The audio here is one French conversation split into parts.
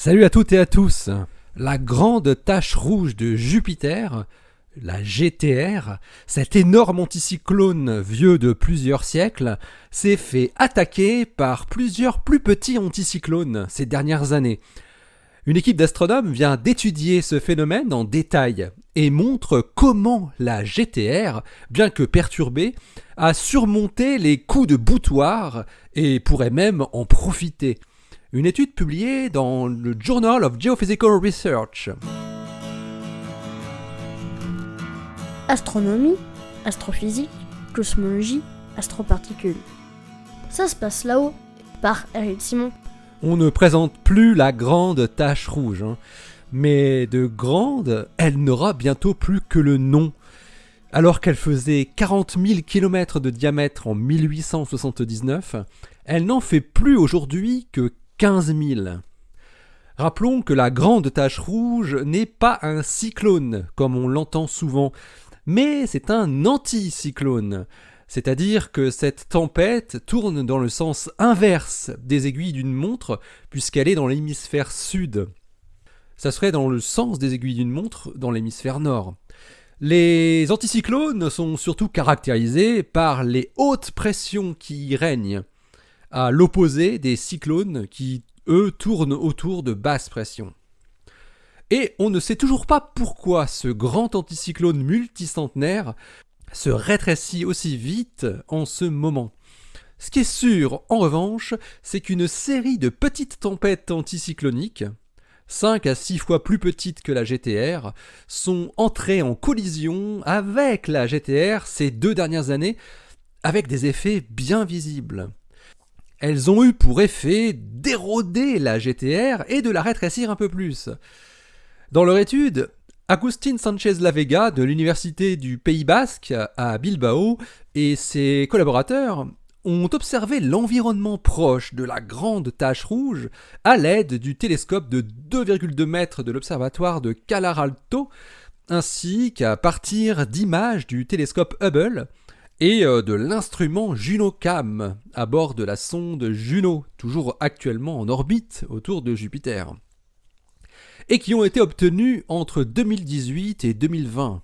Salut à toutes et à tous. La grande tache rouge de Jupiter, la GTR, cet énorme anticyclone vieux de plusieurs siècles, s'est fait attaquer par plusieurs plus petits anticyclones ces dernières années. Une équipe d'astronomes vient d'étudier ce phénomène en détail et montre comment la GTR, bien que perturbée, a surmonté les coups de boutoir et pourrait même en profiter. Une étude publiée dans le Journal of Geophysical Research. Astronomie, astrophysique, cosmologie, astroparticules. Ça se passe là-haut, par Eric Simon. On ne présente plus la grande tache rouge, mais de grande, elle n'aura bientôt plus que le nom. Alors qu'elle faisait 40 000 km de diamètre en 1879, elle n'en fait plus aujourd'hui que 15 000. Rappelons que la grande tache rouge n'est pas un cyclone, comme on l'entend souvent, mais c'est un anticyclone. C'est-à-dire que cette tempête tourne dans le sens inverse des aiguilles d'une montre, puisqu'elle est dans l'hémisphère sud. Ça serait dans le sens des aiguilles d'une montre dans l'hémisphère nord. Les anticyclones sont surtout caractérisés par les hautes pressions qui y règnent, à l'opposé des cyclones qui, eux, tournent autour de basses pressions. Et on ne sait toujours pas pourquoi ce grand anticyclone multicentenaire se rétrécit aussi vite en ce moment. Ce qui est sûr, en revanche, c'est qu'une série de petites tempêtes anticycloniques, 5 à 6 fois plus petites que la GTR, sont entrées en collision avec la GTR ces 2 dernières années, avec des effets bien visibles. Elles ont eu pour effet d'éroder la GTR et de la rétrécir un peu plus. Dans leur étude, Agustín Sánchez Lavega de l'Université du Pays Basque à Bilbao et ses collaborateurs ont observé l'environnement proche de la grande tache rouge à l'aide du télescope de 2,2 mètres de l'observatoire de Calar Alto, ainsi qu'à partir d'images du télescope Hubble et de l'instrument JunoCam à bord de la sonde Juno, toujours actuellement en orbite autour de Jupiter, et qui ont été obtenus entre 2018 et 2020.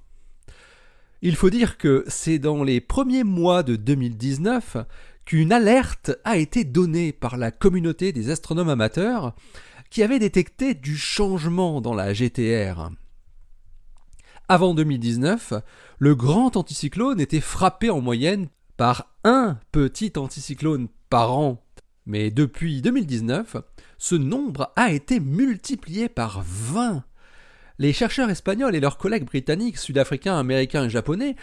Il faut dire que c'est dans les premiers mois de 2019 qu'une alerte a été donnée par la communauté des astronomes amateurs qui avaient détecté du changement dans la GTR. Avant 2019, le grand anticyclone était frappé en moyenne par un petit anticyclone par an. Mais depuis 2019, ce nombre a été multiplié par 20. Les chercheurs espagnols et leurs collègues britanniques, sud-africains, américains et japonais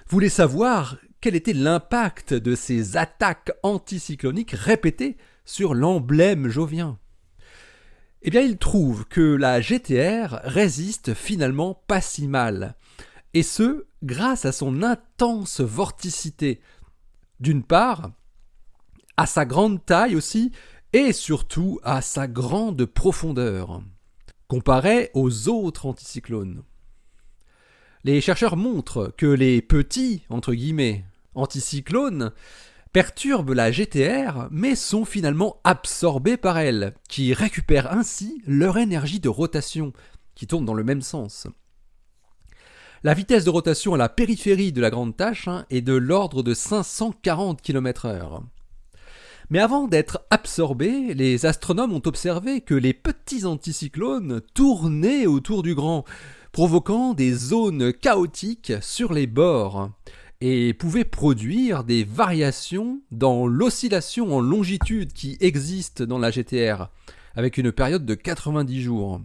voulaient savoir quel était l'impact de ces attaques anticycloniques répétées sur l'emblème jovien. Eh bien, ils trouvent que la GTR résiste finalement pas si mal, et ce, grâce à son intense vorticité. D'une part, à sa grande taille aussi, et surtout à sa grande profondeur, comparée aux autres anticyclones. Les chercheurs montrent que les petits, entre guillemets, anticyclones perturbent la GTR, mais sont finalement absorbés par elle, qui récupèrent ainsi leur énergie de rotation, qui tourne dans le même sens. La vitesse de rotation à la périphérie de la grande tache est de l'ordre de 540 km/h. Mais avant d'être absorbés, les astronomes ont observé que les petits anticyclones tournaient autour du grand, provoquant des zones chaotiques sur les bords, et pouvaient produire des variations dans l'oscillation en longitude qui existe dans la GTR, avec une période de 90 jours.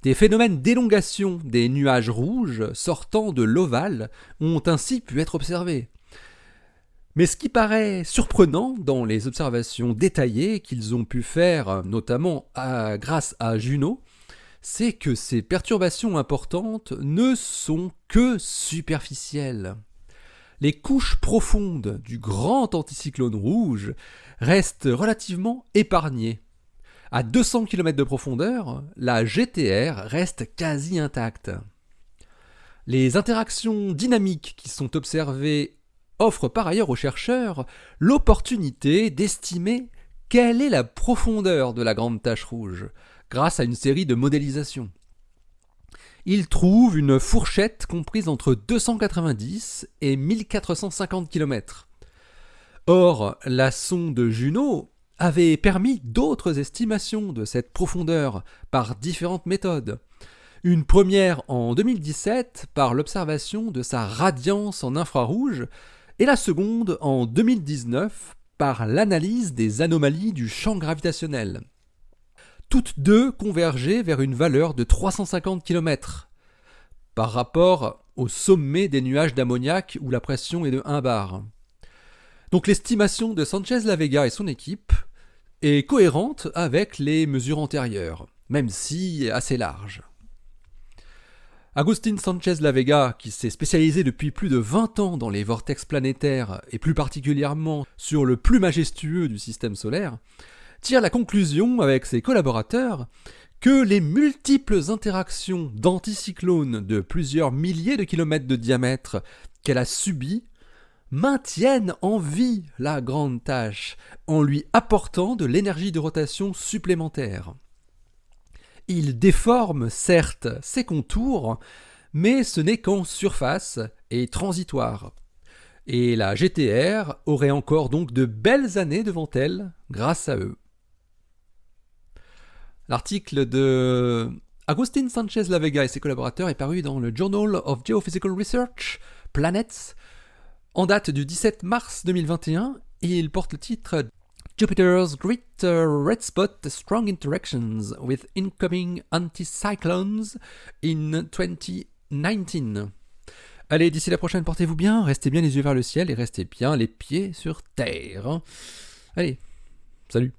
Des phénomènes d'élongation des nuages rouges sortant de l'ovale ont ainsi pu être observés. Mais ce qui paraît surprenant dans les observations détaillées qu'ils ont pu faire, notamment grâce à Juno, c'est que ces perturbations importantes ne sont que superficielles. Les couches profondes du grand anticyclone rouge restent relativement épargnées. À 200 km de profondeur, la GTR reste quasi intacte. Les interactions dynamiques qui sont observées offrent par ailleurs aux chercheurs l'opportunité d'estimer quelle est la profondeur de la grande tache rouge grâce à une série de modélisations. Il trouve une fourchette comprise entre 290 et 1450 km. Or, la sonde Juno avait permis d'autres estimations de cette profondeur par différentes méthodes. Une première en 2017 par l'observation de sa radiance en infrarouge et la seconde en 2019 par l'analyse des anomalies du champ gravitationnel. Toutes deux convergeaient vers une valeur de 350 km par rapport au sommet des nuages d'ammoniac où la pression est de 1 bar. Donc l'estimation de Sánchez-La Vega et son équipe est cohérente avec les mesures antérieures, même si assez large. Agustín Sánchez-La Vega, qui s'est spécialisé depuis plus de 20 ans dans les vortex planétaires et plus particulièrement sur le plus majestueux du système solaire, tire la conclusion avec ses collaborateurs que les multiples interactions d'anticyclones de plusieurs milliers de kilomètres de diamètre qu'elle a subies maintiennent en vie la grande tache en lui apportant de l'énergie de rotation supplémentaire. Il déforme certes ses contours, mais ce n'est qu'en surface et transitoire. Et la GTR aurait encore donc de belles années devant elle grâce à eux. L'article de Agustín Sánchez-La Vega et ses collaborateurs est paru dans le Journal of Geophysical Research, Planets, en date du 17 mars 2021, et il porte le titre Jupiter's Great Red Spot Strong Interactions with Incoming Anticyclones in 2019. Allez, d'ici la prochaine, portez-vous bien, restez bien les yeux vers le ciel et restez bien les pieds sur terre. Allez, salut!